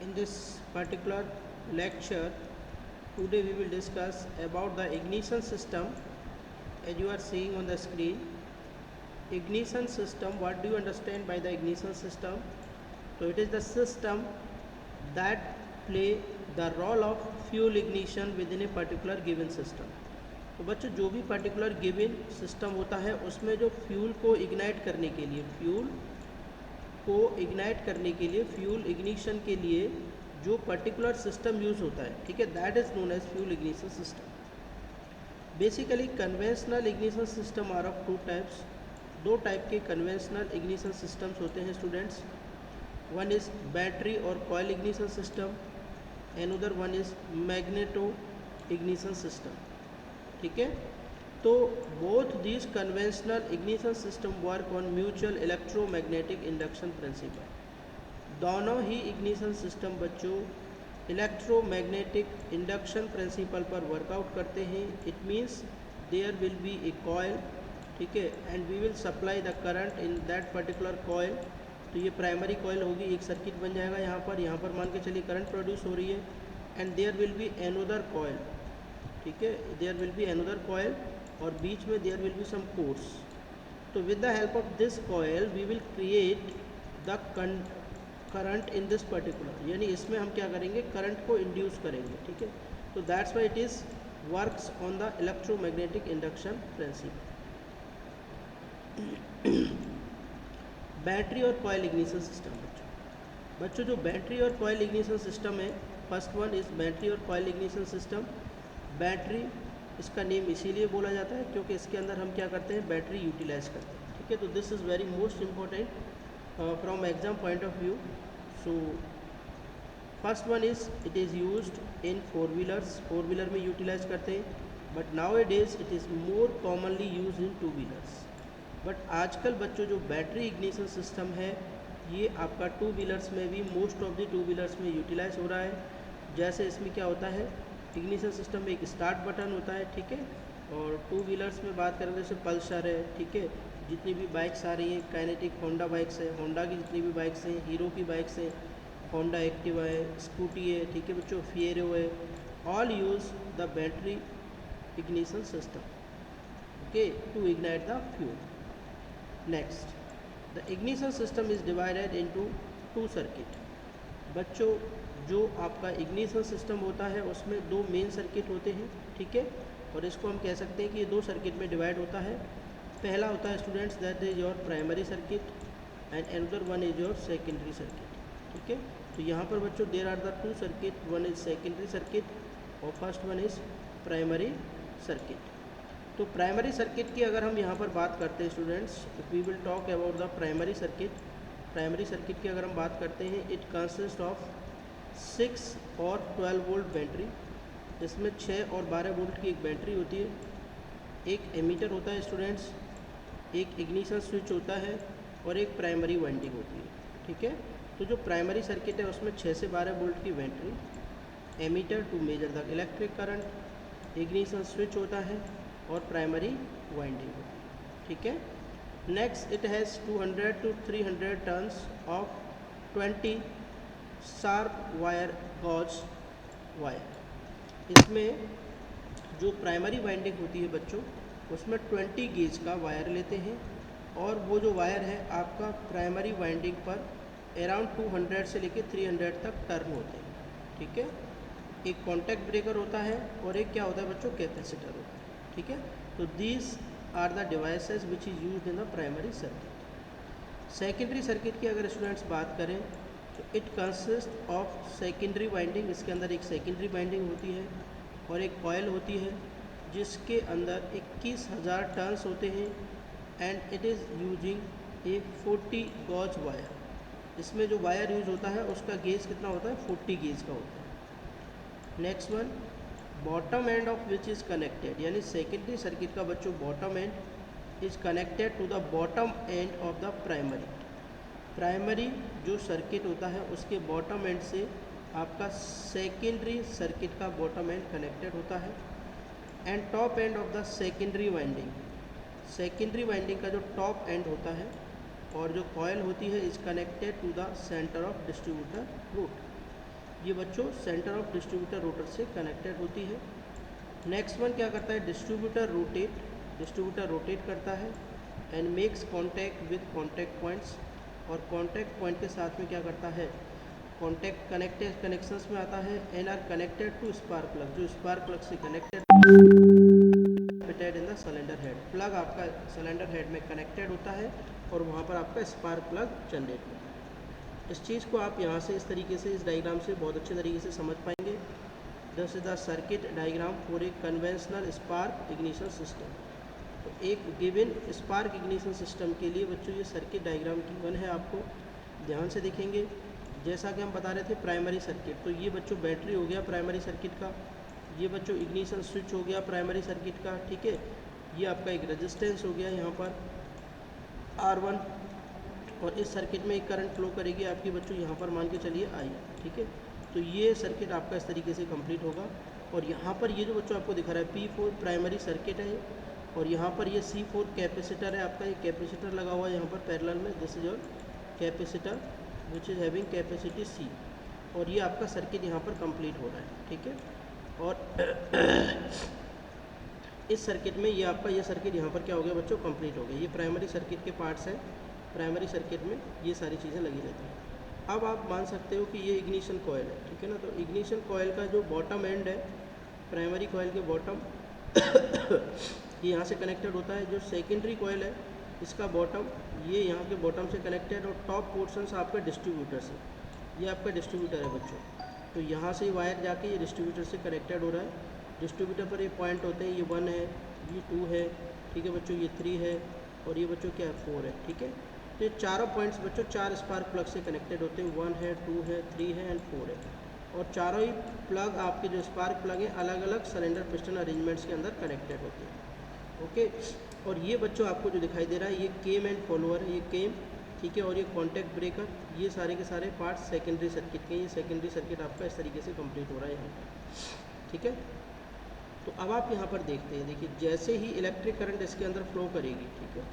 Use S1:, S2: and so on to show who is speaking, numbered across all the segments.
S1: In this particular lecture, today we will discuss about the ignition system. As you are seeing on the screen, ignition system, what do you understand by the ignition system? So it is the system that play the role of fuel ignition within a particular given system. तो बच्चों जो भी particular given system होता है उसमें जो fuel को ignite करने के लिए फ्यूल इग्निशन के लिए जो पर्टिकुलर सिस्टम यूज़ होता है, ठीक है, that is known as fuel ignition system. Basically conventional ignition system are of two types. दो टाइप के कन्वेंशनल इग्निशन सिस्टम्स होते हैं स्टूडेंट्स। वन इज़ बैटरी और coil ignition system, another one is magneto ignition system, ठीक है। तो both these conventional ignition system work on mutual electromagnetic induction principle. दोनों ही इग्निशन सिस्टम बच्चों इलेक्ट्रोमैग्नेटिक इंडक्शन प्रिंसिपल पर वर्कआउट करते हैं। It means there will be a coil, ठीक है, and we will supply the current in that particular coil. तो ये प्राइमरी कॉयल होगी, एक सर्किट बन जाएगा यहाँ पर मान के चलिए करंट प्रोड्यूस हो रही है, and there will be another coil, ठीक है, there will be another coil और बीच में there will be some cores. तो with the help of this coil we will create the current in this particular, यानी इसमें हम क्या करेंगे, करंट को इंड्यूस करेंगे, ठीक है। तो that's why it is works on the electromagnetic induction principal. Battery और कॉयल इग्निशन सिस्टम बच्चों जो बैटरी और कॉयल इग्निशन सिस्टम है, फर्स्ट वन इज़ बैटरी और कॉयल इग्निशन सिस्टम। बैटरी इसका नेम इसीलिए बोला जाता है क्योंकि इसके अंदर हम क्या करते हैं, बैटरी यूटिलाइज करते हैं, ठीक है। तो this is very most important from exam point of view. So first one is it is used in four wheeler में यूटिलाइज करते हैं, but now A days it is more commonly use in two wheelers. But आजकल बच्चों जो battery ignition system है ये आपका two wheelers में भी, most of the two wheelers में यूटिलाइज हो रहा है। जैसे इसमें क्या होता है, इग्निशन सिस्टम में एक स्टार्ट बटन होता है, ठीक है, और टू व्हीलर्स में बात करें जैसे पल्सर है, ठीक है, जितनी भी बाइक्स आ रही हैं, काइनेटिक होंडा बाइक्स है, होंडा की जितनी भी बाइक्स हैं, हीरो की बाइक्स हैं, होंडा एक्टिवा है, स्कूटी है, ठीक है बच्चों, फिएरो है, all use the battery ignition system, okay, to ignite the fuel. Next, the ignition system is divided into two circuit. बच्चों जो आपका इग्निशन सिस्टम होता है उसमें दो मेन सर्किट होते हैं, ठीक है, और इसको हम कह सकते हैं कि ये दो सर्किट में डिवाइड होता है। पहला होता है students that is your primary circuit and another one is your secondary circuit, ठीक है। तो यहाँ पर बच्चों there are the two circuit, one is secondary circuit और first one is primary circuit. तो प्राइमरी सर्किट की अगर हम यहाँ पर बात करते हैं students, we will talk about the primary circuit. Primary circuit की अगर हम बात करते हैं, इट कंसिस्ट ऑफ 6 और 12 वोल्ट बैटरी। इसमें 6 और 12 वोल्ट की एक बैटरी होती है, एक एमीटर होता है स्टूडेंट्स, एक इग्निशन स्विच होता है और एक प्राइमरी वाइंडिंग होती है, ठीक है। तो जो प्राइमरी सर्किट है उसमें 6 से 12 वोल्ट की battery, ammeter to measure the electric current, ignition switch होता है और प्राइमरी वाइंडिंग होती है, ठीक है। Next, it has 200 to 300 turns of 20 sharp wire gauge wire. इसमें जो प्राइमरी वाइंडिंग होती है बच्चों उसमें 20 गेज का वायर लेते हैं और वो जो वायर है आपका प्राइमरी वाइंडिंग पर अराउंड 200 से लेकर 300 तक टर्न होते हैं, ठीक है। एक कॉन्टैक्ट ब्रेकर होता है और एक क्या होता है बच्चों, कैपेसिटर होता है, ठीक है। तो these are the devices which is used in the primary circuit. Secondary circuit की अगर स्टूडेंट्स बात करें तो it consist of secondary winding. इसके अंदर एक सेकेंडरी वाइंडिंग होती है और एक कॉयल होती है जिसके अंदर 21,000 टर्न्स होते हैं and it is using a 40 gauge wire. इसमें जो वायर यूज होता है उसका गेज कितना होता है, 40 गेज का होता है। Next one, bottom end of which is connected, यानी सेकेंडरी सर्किट का बच्चों bottom end is connected to the bottom end of the primary. Primary जो सर्किट होता है उसके बॉटम एंड से आपका सेकेंडरी सर्किट का बॉटम एंड कनेक्टेड होता है and top end of the secondary winding, secondary winding का जो टॉप एंड होता है और जो कॉयल होती है is connected to the centre of distributor rotor. ये बच्चों सेंटर ऑफ डिस्ट्रीब्यूटर रोटर से कनेक्टेड होती है। नेक्स्ट वन क्या करता है, डिस्ट्रीब्यूटर रोटेट करता है and makes contact with contact points, और कॉन्टैक्ट पॉइंट के साथ में क्या करता है, कॉन्टैक्ट कनेक्शंस में आता है and are connected to spark plug, जो स्पार्क प्लग से connected fitted in the cylinder head, plug आपका सिलेंडर हेड में कनेक्टेड होता है और वहाँ पर आपका स्पार्क प्लग जनरेट होता है। इस चीज़ को आप यहाँ से इस तरीके से, इस डायग्राम से बहुत अच्छे तरीके से समझ पाएंगे। This is the circuit diagram for a conventional spark ignition system. तो एक गिवन स्पार्क इग्निशन सिस्टम के लिए बच्चों ये सर्किट डायग्राम गिवन है, आपको ध्यान से देखेंगे। जैसा कि हम बता रहे थे प्राइमरी सर्किट, तो ये बच्चों बैटरी हो गया प्राइमरी सर्किट का, ये बच्चों इग्निशन स्विच हो गया प्राइमरी सर्किट का, ठीक है। ये आपका एक रेजिस्टेंस हो गया यहाँ पर R1, और इस सर्किट में एक करंट फ्लो करेगी आपकी बच्चों यहाँ पर मान के चलिए I, ठीक है। तो ये सर्किट आपका इस तरीके से कंप्लीट होगा। और यहाँ पर ये जो बच्चों आपको दिखा रहा है P4 प्राइमरी सर्किट है, और यहाँ पर ये C4 कैपेसिटर है आपका, ये कैपेसिटर लगा हुआ है यहाँ पर पैरेलल में, this is your capacitor which is having capacity C, और ये आपका सर्किट यहाँ पर कंप्लीट हो रहा है, ठीक है। और इस सर्किट में ये आपका ये सर्किट यहाँ पर क्या हो गया बच्चों, कंप्लीट हो गया। ये प्राइमरी सर्किट के पार्ट्स हैं, प्राइमरी सर्किट में ये सारी चीज़ें लगी रहती हैं। अब आप मान सकते हो कि ये इग्निशन कॉयल है, ठीक है ना। तो इग्निशन कॉयल का जो बॉटम एंड है, प्राइमरी कॉयल के बॉटम ये यहाँ से कनेक्टेड होता है। जो सेकेंडरी कॉयल है इसका बॉटम ये यहाँ के बॉटम से कनेक्टेड, और टॉप पोर्शन आपका डिस्ट्रीब्यूटर से, ये आपका डिस्ट्रीब्यूटर है बच्चों। तो यहाँ से वायर जाके ये डिस्ट्रीब्यूटर से कनेक्टेड हो रहा है। डिस्ट्रीब्यूटर पर ये पॉइंट होते हैं, ये 1 है, ये 2 है, ठीक है बच्चों, ये 3 है, और ये बच्चों क्या है 4 है, ठीक है। तो ये चारों पॉइंट्स बच्चों 4 स्पार्क प्लग से कनेक्टेड होते हैं, 1 है, 2 है, 3 है एंड 4 है। और चारों ही प्लग आपके जो स्पार्क प्लग हैं अलग अलग सिलेंडर पिस्टन अरेंजमेंट्स के अंदर कनेक्टेड होते हैं, ओके। और ये बच्चों आपको जो दिखाई दे रहा है ये केम एंड फॉलोअर है, ये केम, ठीक है। और ये कॉन्टैक्ट ब्रेकर, ये सारे के सारे पार्ट्स सेकेंडरी सर्किट के, ये सेकेंडरी सर्किट आपका इस तरीके से कंप्लीट हो रहा है यहाँ पर, ठीक है। तो अब आप यहाँ पर देखते हैं, देखिए जैसे ही इलेक्ट्रिक करंट इसके अंदर फ्लो करेगी, ठीक है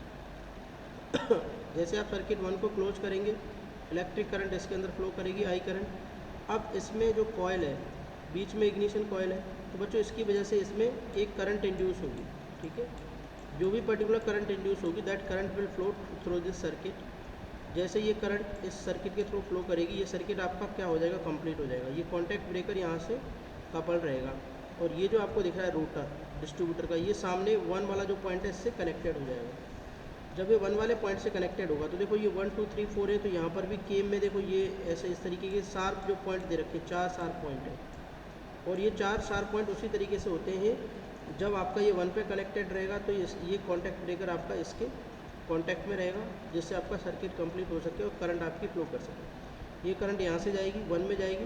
S1: जैसे आप सर्किट 1 को क्लोज करेंगे, इलेक्ट्रिक करंट इसके अंदर फ्लो करेगी, I करंट। अब इसमें जो कॉयल है, बीच में इग्निशन कॉयल है, तो बच्चों इसकी वजह से इसमें एक करंट इंड्यूस होगी, ठीक है। जो भी पर्टिकुलर करंट इंड्यूस होगी that current will flow through this circuit. जैसे ये करंट इस सर्किट के थ्रू फ्लो करेगी, ये सर्किट आपका क्या हो जाएगा, कंप्लीट हो जाएगा। ये कॉन्टैक्ट ब्रेकर यहाँ से कपल रहेगा, और ये जो आपको दिख रहा है रोटर डिस्ट्रीब्यूटर का, ये सामने 1 वाला जो पॉइंट है इससे कनेक्टेड हो जाएगा। जब ये 1 वाले पॉइंट से कनेक्टेड होगा तो देखो ये 1 2 3 4 है, तो यहाँ पर भी केम में देखो ये ऐसे इस तरीके के शार्प जो पॉइंट दे रखे, 4 शार्प पॉइंट है। और ये 4 शार्प पॉइंट उसी तरीके से होते हैं, जब आपका ये 1 पे कनेक्टेड रहेगा तो ये कॉन्टैक्ट ब्रेकर आपका इसके कॉन्टैक्ट में रहेगा, जिससे आपका सर्किट कंप्लीट हो सके और करंट आपकी फ्लो कर सके। ये करंट यहाँ से जाएगी 1 में जाएगी,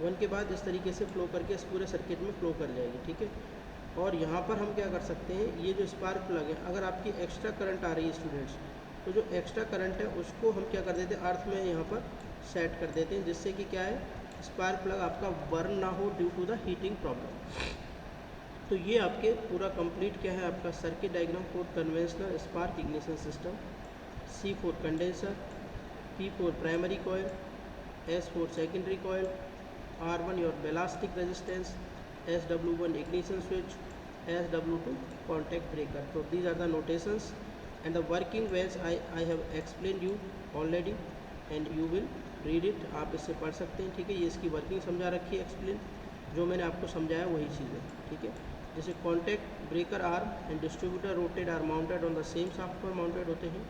S1: 1 के बाद इस तरीके से फ्लो करके इस पूरे सर्किट में फ्लो कर जाएगी, ठीक है। और यहाँ पर हम क्या कर सकते हैं, ये जो स्पार्क प्लग है, अगर आपकी एक्स्ट्रा करंट आ रही है स्टूडेंट्स, तो जो एक्स्ट्रा करंट है उसको हम क्या कर देते हैं, अर्थ में यहाँ पर सेट कर देते हैं, जिससे कि क्या है, स्पार्क प्लग आपका बर्न ना हो due to the heating problem. तो ये आपके पूरा कंप्लीट क्या है आपका circuit diagram for conventional spark ignition system. C4 condenser, P4 primary coil, S4 secondary coil, R1 your ballistic resistance, SW1 ignition switch, SW2 contact breaker. So these are the notations and the working ways I have explained you already and you will read it. आप इससे पढ़ सकते हैं, ठीक है। ये इसकी working समझा रखी है, एक्सप्लेन, जो मैंने आपको समझाया वही चीज़ है, ठीक है। जैसे contact breaker arm and distributor rotor are mounted on the same shaft पर माउंटेड होते हैं।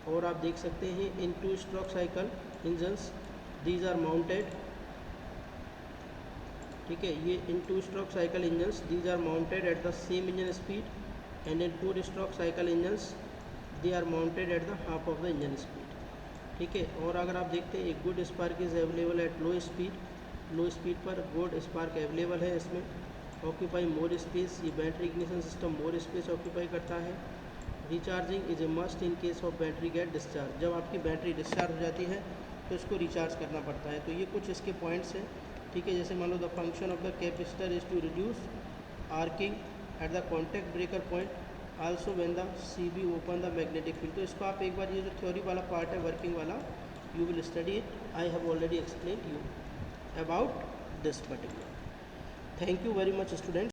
S1: और आप देख सकते हैं in 2 stroke cycle engines, these are mounted, ठीक है। ये in 2 stroke cycle engines these are mounted at the same engine speed, and in 4 stroke cycle engines they are mounted at the half of the engine speed, ठीक है। और अगर आप देखते हैं एक good spark is available at low speed पर good spark available है इसमें। ऑक्यूपाई मोर स्पेस, ये battery ignition system more space occupy करता है। Recharging is a must in case of battery get discharge, जब आपकी बैटरी डिस्चार्ज हो जाती है तो इसको रिचार्ज करना पड़ता है। तो ये कुछ इसके पॉइंट्स हैं, ठीक है। जैसे मान लो the function of the capacitor is to reduce arcing at the contact breaker point, also when the CB open the magnetic field. तो इसको आप एक बार ये जो थ्योरी वाला पार्ट है वर्किंग वाला, you will study it, I have already explain you. about this particular. Thank you very much students.